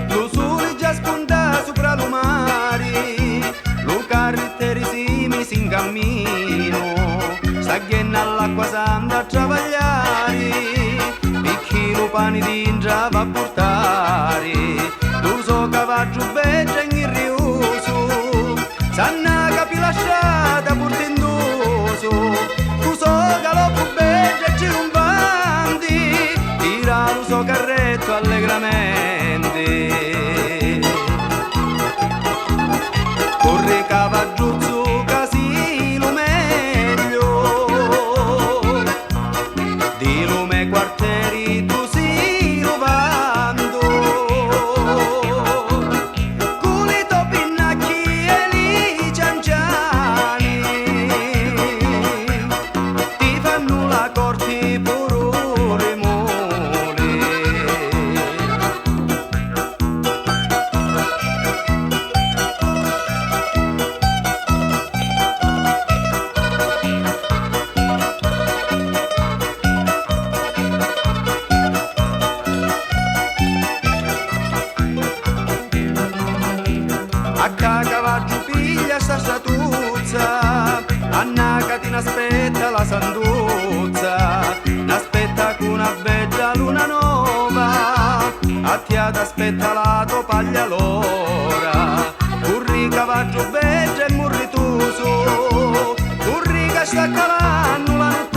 Lo sole già spunta sopra lo mare, lo carrettere si mise in cammino, sta ghienna all'acqua santa a travagliare, picchi lo pane d'ingia va a portare, lo so cavallo beggia in rioso, sanna capi lasciata portendoso, lo so galoppo beggia e cirumbandi, tira lo so carretto allegramente. Corre cavaggiuzzo casi lo meglio, di lume quartieri tu si lo vando, con i topinnacchi e li cianciani, ti fanno la corte pure mole. A cavaggio piglia sta statuzza, Anna che ti aspetta la sanduzza, n'aspetta con una bella luna nuova, a ti aspetta la tua paglia l'ora, curri cavaggio beggia e murrituso, curri che sta calando la notte